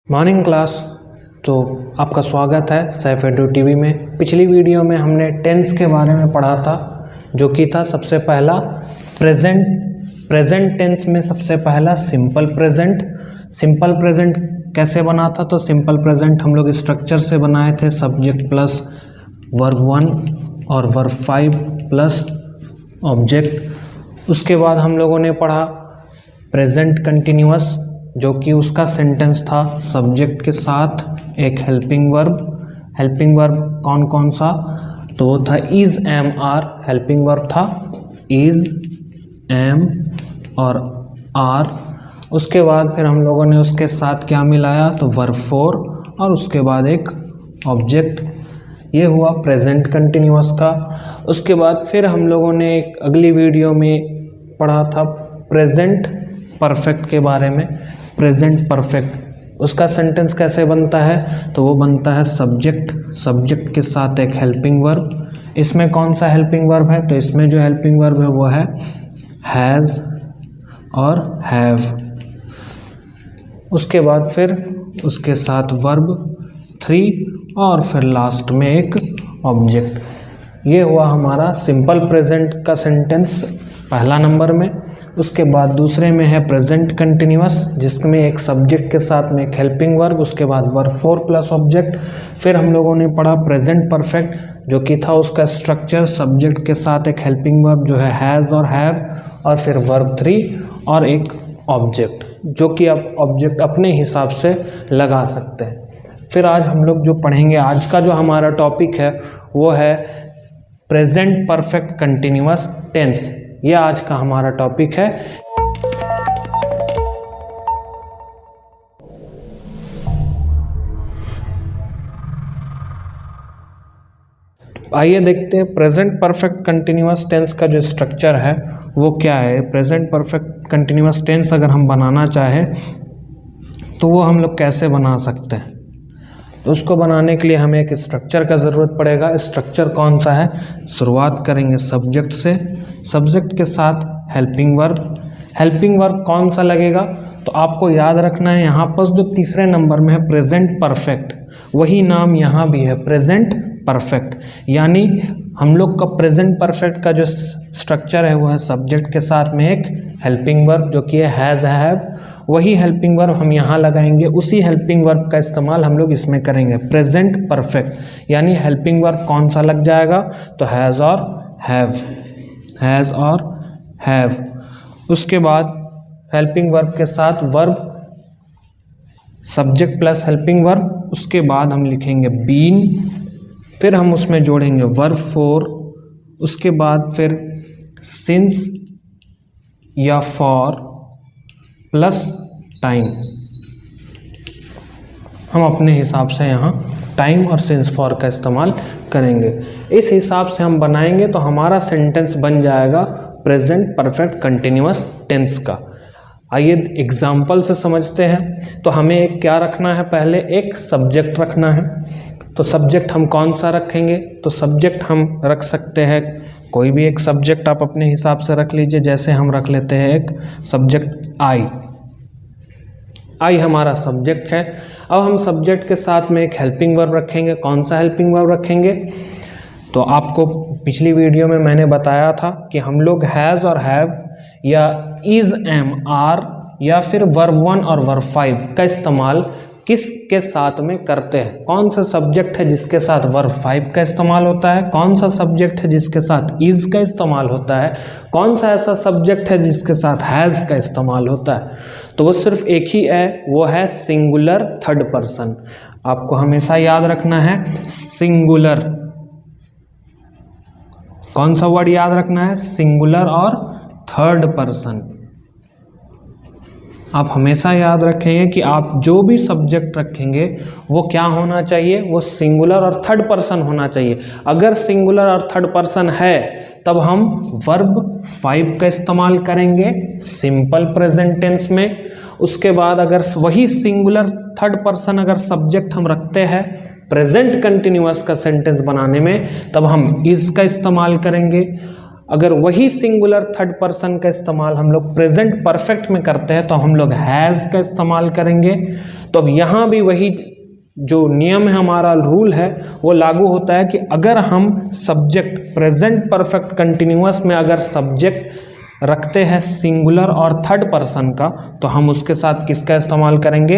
Morning class. तो आपका स्वागत है सैफ एडू टीवी में। पिछली वीडियो में हमने टेंस के बारे में पढ़ा था, जो कि था सबसे पहला प्रेजेंट टेंस में सबसे पहला सिंपल प्रेजेंट कैसे बना था। तो सिंपल प्रेजेंट हम लोग स्ट्रक्चर से बनाए थे, सब्जेक्ट प्लस वर्ब 1 और वर्ब 5 प्लस ऑब्जेक्ट। उसके बाद हम लोगों ने पढ़ा प्रेजेंट कंटिन्यूअस, जो कि उसका सेंटेंस था सब्जेक्ट के साथ एक हेल्पिंग वर्ब कौन कौन सा, तो वो था is, am, are. Helping verb था इज, एम और आर। उसके बाद फिर हम लोगों ने उसके साथ क्या मिलाया, तो वर्ब 4 और उसके बाद एक ऑब्जेक्ट। ये हुआ प्रेजेंट कंटिन्यूअस का। उसके बाद फिर हम लोगों ने एक अगली वीडियो में पढ़ा था प्रेजेंट परफेक्ट के बारे में। प्रेजेंट परफेक्ट उसका सेंटेंस कैसे बनता है, तो वो बनता है सब्जेक्ट के साथ एक हेल्पिंग वर्ब। इसमें कौन सा हेल्पिंग वर्ब है, तो इसमें जो हेल्पिंग वर्ब है वो है हैज़ और हैव। उसके बाद फिर उसके साथ वर्ब 3 और फिर लास्ट में एक ऑब्जेक्ट। ये हुआ हमारा सिंपल प्रेजेंट का सेंटेंस पहला नंबर में। उसके बाद दूसरे में है प्रेजेंट कंटिन्यूअस, जिसमें एक सब्जेक्ट के साथ में एक हेल्पिंग वर्ब, उसके बाद वर्ब 4 प्लस ऑब्जेक्ट। फिर हम लोगों ने पढ़ा प्रेजेंट परफेक्ट, जो कि था उसका स्ट्रक्चर सब्जेक्ट के साथ एक हेल्पिंग वर्ब जो है हैज़ और हैव, और फिर वर्ब 3 और एक ऑब्जेक्ट, जो कि आप ऑब्जेक्ट अपने हिसाब से लगा सकते हैं। फिर आज हम लोग जो पढ़ेंगे, आज का जो हमारा टॉपिक है वो है प्रेजेंट परफेक्ट कंटिन्यूअस टेंस। ये आज का हमारा टॉपिक है। आइए देखते हैं प्रेजेंट परफेक्ट कंटिन्यूअस टेंस का जो स्ट्रक्चर है वो क्या है। प्रेजेंट परफेक्ट कंटिन्यूअस टेंस अगर हम बनाना चाहें तो वो हम लोग कैसे बना सकते हैं, तो उसको बनाने के लिए हमें एक स्ट्रक्चर का ज़रूरत पड़ेगा। स्ट्रक्चर कौन सा है, शुरुआत करेंगे सब्जेक्ट से, सब्जेक्ट के साथ हेल्पिंग वर्ब कौन सा लगेगा, तो आपको याद रखना है यहाँ पर जो तीसरे नंबर में है प्रेजेंट परफेक्ट, वही नाम यहाँ भी है प्रेजेंट परफेक्ट। यानी हम लोग का प्रेजेंट परफेक्ट का जो स्ट्रक्चर है वो है सब्जेक्ट के साथ में एक हेल्पिंग वर्ब, जो कि है हैज़, हैव। वही हेल्पिंग वर्ब हम यहाँ लगाएंगे, उसी हेल्पिंग वर्ब का इस्तेमाल हम लोग इसमें करेंगे प्रेजेंट परफेक्ट। यानी हेल्पिंग वर्ब कौन सा लग जाएगा, तो हैज़ और हैव। उसके बाद हेल्पिंग वर्ब के साथ verb, subject plus helping verb. उसके बाद हम लिखेंगे बीन, फिर हम उसमें जोड़ेंगे वर्ब 4। उसके बाद फिर सिंस या फॉर प्लस टाइम। हम अपने हिसाब से यहाँ टाइम और सिंस फॉर का इस्तेमाल करेंगे। इस हिसाब से हम बनाएंगे तो हमारा सेंटेंस बन जाएगा प्रेजेंट परफेक्ट कंटिन्यूअस टेंस का। आइए एग्जाम्पल से समझते हैं। तो हमें एक क्या रखना है, पहले एक सब्जेक्ट रखना है। तो सब्जेक्ट हम कौन सा रखेंगे, तो सब्जेक्ट हम रख सकते हैं कोई भी एक सब्जेक्ट आप अपने हिसाब से रख लीजिए। जैसे हम रख लेते हैं एक सब्जेक्ट आई हमारा सब्जेक्ट है। अब हम सब्जेक्ट के साथ में एक हेल्पिंग वर्ब रखेंगे। कौन सा हेल्पिंग वर्ब रखेंगे, तो आपको पिछली वीडियो में मैंने बताया था कि हम लोग हैज़ और हैव या इज, एम, आर या फिर वर्ब 1 और वर्ब 5 का इस्तेमाल किसके साथ में करते हैं। कौन सा सब्जेक्ट है जिसके साथ वर्ब 5 का इस्तेमाल होता है, कौन सा सब्जेक्ट है जिसके साथ इज का इस्तेमाल होता है, कौन सा ऐसा सब्जेक्ट है जिसके साथ हैज़ का इस्तेमाल होता है। तो वो सिर्फ एक ही है, वो है सिंगुलर थर्ड पर्सन। आपको हमेशा याद रखना है सिंगुलर। कौन सा वर्ड याद रखना है, सिंगुलर और थर्ड पर्सन। आप हमेशा याद रखेंगे कि आप जो भी सब्जेक्ट रखेंगे वो क्या होना चाहिए, वो सिंगुलर और थर्ड पर्सन होना चाहिए। अगर सिंगुलर और थर्ड पर्सन है तब हम वर्ब 5 का इस्तेमाल करेंगे सिंपल प्रेजेंट टेंस में। उसके बाद अगर वही सिंगुलर थर्ड पर्सन अगर सब्जेक्ट हम रखते हैं प्रेजेंट कंटिन्यूअस का सेंटेंस बनाने में, तब हम इज का इस्तेमाल करेंगे। अगर वही सिंगुलर थर्ड पर्सन का इस्तेमाल हम लोग प्रेजेंट परफेक्ट में करते हैं तो हम लोग हैज़ का इस्तेमाल करेंगे। तो अब यहाँ भी वही जो नियम है, हमारा रूल है, वो लागू होता है कि अगर हम सब्जेक्ट प्रेजेंट परफेक्ट कंटिन्यूअस में अगर सब्जेक्ट रखते हैं सिंगुलर और थर्ड पर्सन का, तो हम उसके साथ किसका इस्तेमाल करेंगे?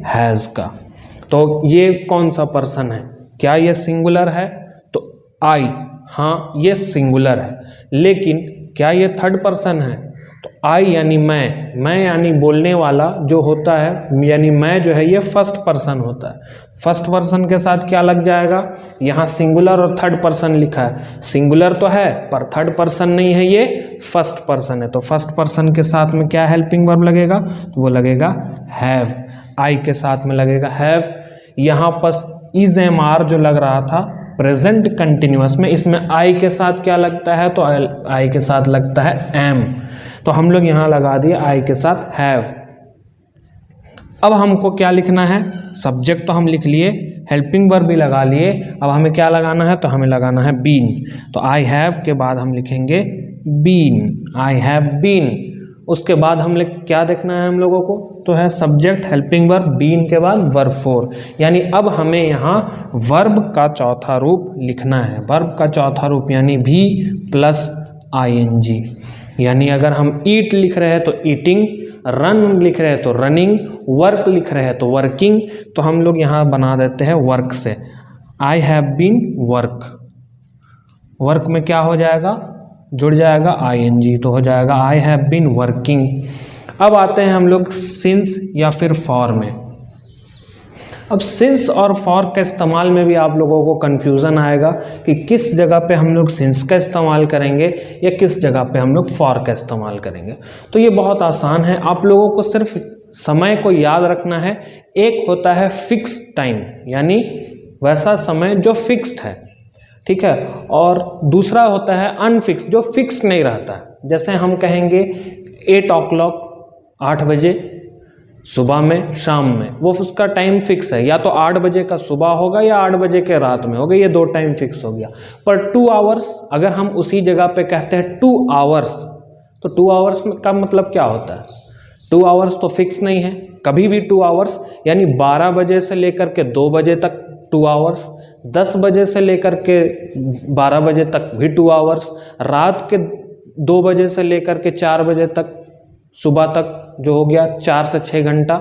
हैज़ का। तो ये कौन सा पर्सन है? क्या ये सिंगुलर है? तो आई, हाँ ये सिंगुलर है, लेकिन क्या ये थर्ड पर्सन है? तो आई यानी मैं यानी बोलने वाला जो होता है, यानी मैं जो है ये फर्स्ट पर्सन होता है। फर्स्ट पर्सन के साथ क्या लग जाएगा? यहाँ सिंगुलर और थर्ड पर्सन लिखा है, सिंगुलर तो है पर थर्ड पर्सन नहीं है, ये फर्स्ट पर्सन है। तो फर्स्ट पर्सन के साथ में क्या हेल्पिंग वर्ब लगेगा? तो वो लगेगा हैव। आई के साथ में लगेगा हैव। यहाँ पर इज एम आर जो लग रहा था प्रेजेंट कंटिन्यूअस में, इसमें आई के साथ क्या लगता है? तो आई के साथ लगता है एम। तो हम लोग यहाँ लगा दिए आई के साथ हैव। अब हमको क्या लिखना है? सब्जेक्ट तो हम लिख लिए, हेल्पिंग वर्ब भी लगा लिए, अब हमें क्या लगाना है? तो हमें लगाना है बीन। तो आई हैव के बाद हम लिखेंगे बीन, आई हैव बीन। उसके बाद हम लोग क्या देखना है हम लोगों को? तो है सब्जेक्ट, हेल्पिंग वर्ब, बीन के बाद वर्ब फोर। यानी अब हमें यहाँ वर्ब का चौथा रूप लिखना है। वर्ब का चौथा रूप यानी भी प्लस आईएनजी। यानी अगर हम ईट लिख रहे हैं तो ईटिंग, रन लिख रहे हैं तो रनिंग, वर्क लिख रहे हैं तो वर्किंग, तो हम लोग यहाँ बना देते हैं वर्क से। I have been work, work में क्या हो जाएगा? जुड़ जाएगा आईएनजी, तो हो जाएगा आई हैव बीन वर्किंग। अब आते हैं हम लोग सिंस या फिर फॉर में। अब सिंस और फॉर के इस्तेमाल में भी आप लोगों को कन्फ्यूज़न आएगा कि किस जगह पे हम लोग सिंस का इस्तेमाल करेंगे या किस जगह पे हम लोग फॉर का इस्तेमाल करेंगे। तो ये बहुत आसान है, आप लोगों को सिर्फ समय को याद रखना है। एक होता है फिक्स टाइम, यानी वैसा समय जो फिक्स्ड है, ठीक है, और दूसरा होता है अनफिक्स, जो फिक्स नहीं रहता है। जैसे हम कहेंगे 8 o'clock 8 बजे सुबह में, शाम में, वो उसका टाइम फिक्स है, या तो 8 बजे का सुबह होगा या 8 बजे के रात में होगा, ये 2 टाइम फिक्स हो गया। पर 2 hours अगर हम उसी जगह पे कहते हैं 2 hours, तो 2 hours का मतलब क्या होता है? 2 hours तो फिक्स नहीं है, कभी भी 2 hours, यानी 12 बजे से लेकर के 2 बजे तक 2 hours, 10 बजे से लेकर के 12 बजे तक भी 2 hours, रात के 2 बजे से लेकर के 4 बजे तक, सुबह तक जो हो गया 4 से 6 घंटा,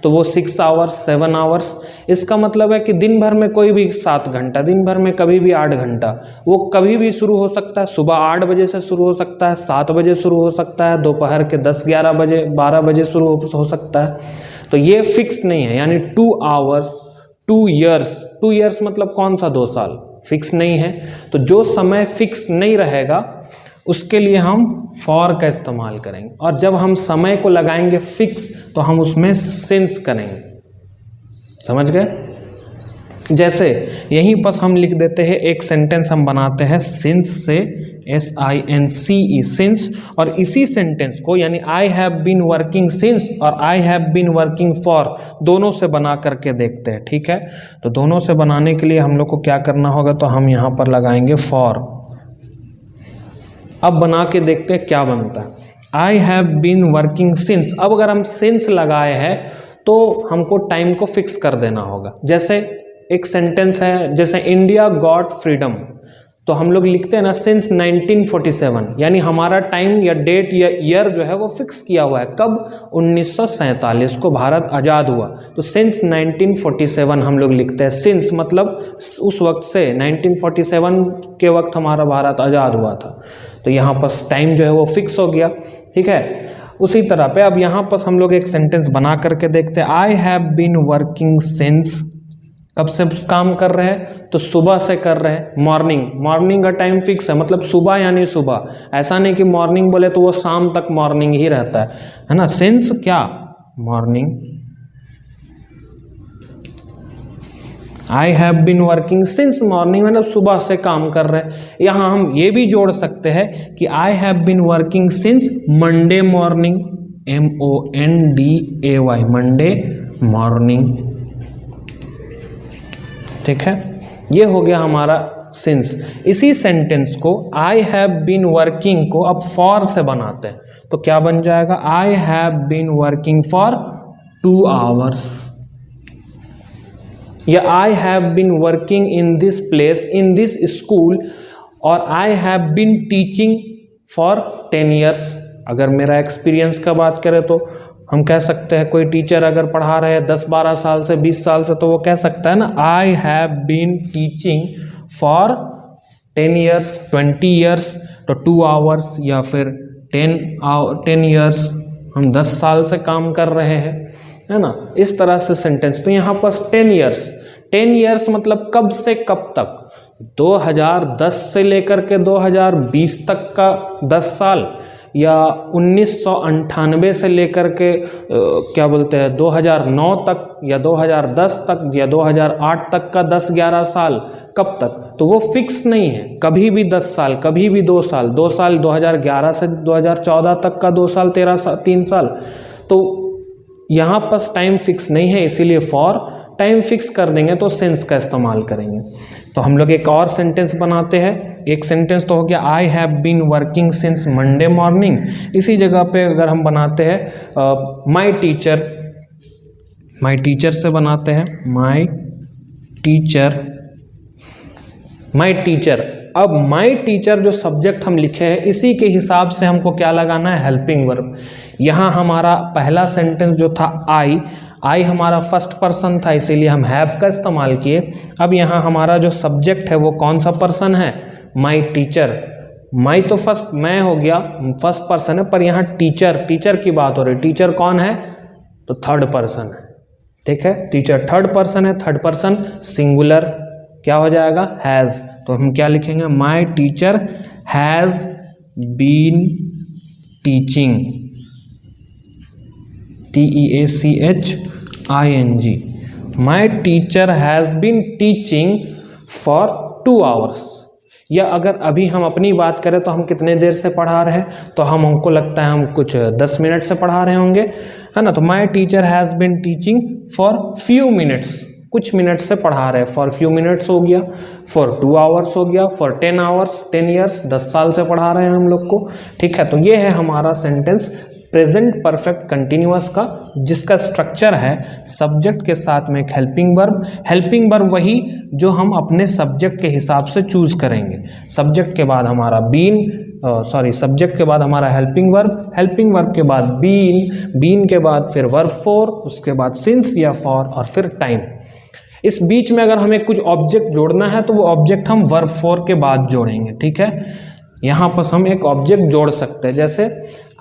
तो वो 6 hours 7 hours। इसका मतलब है कि दिन भर में कोई भी 7 घंटा, दिन भर में कभी भी 8 घंटा, वो कभी भी शुरू हो सकता है। सुबह 8 बजे से शुरू हो सकता है, 7 बजे शुरू हो सकता है, दोपहर के 10-11 बजे 12 बजे शुरू हो सकता है। तो ये फिक्स नहीं है, यानी 2 hours 2 years, 2 years मतलब कौन सा 2 साल, फिक्स नहीं है। तो जो समय फिक्स नहीं रहेगा उसके लिए हम फॉर का इस्तेमाल करेंगे, और जब हम समय को लगाएंगे फिक्स तो हम उसमें सिंस करेंगे। समझ गए? जैसे यहीं पर हम लिख देते हैं, एक सेंटेंस हम बनाते हैं सिंस से, SINCE, सिंस, और इसी सेंटेंस को यानी I have been working since और I have been working for दोनों से बना करके देखते हैं। ठीक है, तो दोनों से बनाने के लिए हम लोग को क्या करना होगा? तो हम यहाँ पर लगाएंगे फॉर। अब बना के देखते हैं क्या बनता है। I have been working since, अब अगर हम सिंस लगाए हैं तो हमको टाइम को फिक्स कर देना होगा। जैसे एक सेंटेंस है, जैसे इंडिया गॉट फ्रीडम, तो हम लोग लिखते हैं ना सिंस 1947, यानी हमारा टाइम या डेट या ईयर जो है वो फिक्स किया हुआ है। कब? 1947 को भारत आज़ाद हुआ, तो सिंस 1947 हम लोग लिखते हैं। सिंस मतलब उस वक्त से, 1947 के वक्त हमारा भारत आज़ाद हुआ था, तो यहाँ पर टाइम जो है वो फिक्स हो गया। ठीक है, उसी तरह पे अब यहाँ पर हम लोग एक सेंटेंस बना करके देखते हैं। I have been working since, कब से काम कर रहे हैं? तो सुबह से कर रहे हैं। मॉर्निंग, मॉर्निंग का टाइम फिक्स है, मतलब सुबह यानी सुबह, ऐसा नहीं कि मॉर्निंग बोले तो वो शाम तक मॉर्निंग ही रहता है ना। सिंस क्या? Morning. I have been working since morning मतलब सुबह से काम कर रहे हैं। यहाँ हम ये भी जोड़ सकते हैं कि I have been working since Monday morning, MONDAY, Monday morning. ठीक है, ये हो गया हमारा सिंस। इसी सेंटेंस को आई हैव बीन वर्किंग को अब फॉर से बनाते हैं, तो क्या बन जाएगा? I have been working for 2 hours। या I have been working in this place in this school, और I have been teaching for 10 years. अगर मेरा एक्सपीरियंस का बात करें तो हम कह सकते हैं, कोई टीचर अगर पढ़ा रहे हैं 10-12 साल से, 20 साल से, तो वो कह सकता है ना, I have been teaching for 10 years, 20 years, तो 2 आवर्स, या फिर 10 ईयर्स, हम 10 साल से काम कर रहे हैं, है ना, इस तरह से सेंटेंस। तो यहाँ पर 10 ईयर्स मतलब कब से कब तक, 2010 से लेकर के 2020 तक का 10 साल, या 1998 से लेकर के क्या बोलते हैं 2009 तक, या 2010 तक, या 2008 तक का 10-11 साल, कब तक, तो वो फिक्स नहीं है। कभी भी 10 साल, कभी भी 2 साल, 2 साल 2011 से 2014 तक का 2 साल, 3 साल, तो यहाँ पर टाइम फिक्स नहीं है, इसीलिए फॉर टाइम फिक्स कर देंगे तो सिंस का इस्तेमाल करेंगे। तो हम लोग एक और सेंटेंस बनाते हैं। एक सेंटेंस तो हो गया I have been working since Monday morning. इसी जगह पे अगर हम बनाते हैं माई टीचर से बनाते हैं, माई टीचर। अब माई टीचर जो सब्जेक्ट हम लिखे हैं, इसी के हिसाब से हमको क्या लगाना है, हेल्पिंग वर्ब। यहाँ हमारा पहला सेंटेंस जो था आई हमारा फर्स्ट पर्सन था, इसीलिए हम हैव का इस्तेमाल किए। अब यहाँ हमारा जो सब्जेक्ट है वो कौन सा पर्सन है, माई टीचर। माई तो फर्स्ट मैं हो गया, फर्स्ट पर्सन है, पर यहाँ टीचर की बात हो रही। टीचर कौन है, तो थर्ड पर्सन है, ठीक है। टीचर थर्ड पर्सन है, थर्ड पर्सन सिंगुलर क्या हो जाएगा, हैज़। तो हम क्या लिखेंगे, my teacher has been teaching, TEACHING, my teacher has been teaching for 2 hours. या अगर अभी हम अपनी बात करें तो हम कितने देर से पढ़ा रहे हैं, तो हमको लगता है हम कुछ 10 मिनट से पढ़ा रहे होंगे, है ना। तो my teacher has been teaching for few minutes, कुछ मिनट से पढ़ा रहे हैं, फॉर फ्यू मिनट्स हो गया, फॉर 2 आवर्स हो गया, फॉर 10 आवर्स, 10 ईयर्स, 10 साल से पढ़ा रहे हैं हम लोग को, ठीक है। तो ये है हमारा सेंटेंस प्रेजेंट परफेक्ट कंटिन्यूअस का, जिसका स्ट्रक्चर है सब्जेक्ट के साथ में एक हेल्पिंग वर्ब वही जो हम अपने सब्जेक्ट के हिसाब से चूज करेंगे। सब्जेक्ट के बाद हमारा सब्जेक्ट के बाद हमारा हेल्पिंग वर्ब के बाद बीन के बाद फिर वर्ब फॉर, उसके बाद सिंस या फॉर, और फिर टाइम। इस बीच में अगर हमें कुछ ऑब्जेक्ट जोड़ना है तो वो ऑब्जेक्ट हम वर्ब फॉर के बाद जोड़ेंगे, ठीक है। यहाँ पर हम एक ऑब्जेक्ट जोड़ सकते हैं, जैसे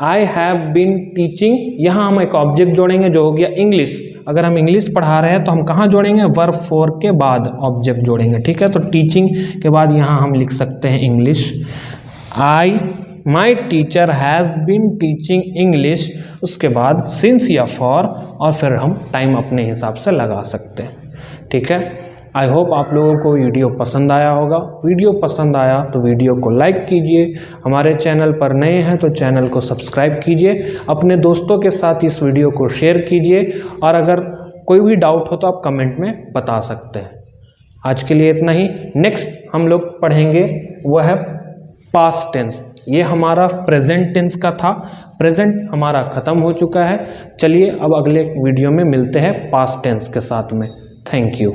आई हैव बीन टीचिंग, यहाँ हम एक ऑब्जेक्ट जोड़ेंगे जो हो गया इंग्लिश। अगर हम इंग्लिश पढ़ा रहे हैं तो हम कहाँ जोड़ेंगे, वर्ब फॉर के बाद ऑब्जेक्ट जोड़ेंगे, ठीक है। तो टीचिंग के बाद यहाँ हम लिख सकते हैं English. My teacher has been teaching English, उसके बाद सिंस या फॉर, और फिर हम टाइम अपने हिसाब से लगा सकते हैं, ठीक है। आई होप आप लोगों को वीडियो पसंद आया होगा। वीडियो पसंद आया तो वीडियो को लाइक कीजिए, हमारे चैनल पर नए हैं तो चैनल को सब्सक्राइब कीजिए, अपने दोस्तों के साथ इस वीडियो को शेयर कीजिए, और अगर कोई भी डाउट हो तो आप कमेंट में बता सकते हैं। आज के लिए इतना ही। नेक्स्ट हम लोग पढ़ेंगे वो है पास्ट टेंस। ये हमारा प्रेजेंट टेंस का था, प्रेजेंट हमारा ख़त्म हो चुका है। चलिए अब अगले वीडियो में मिलते हैं पास्ट टेंस के साथ में। Thank you.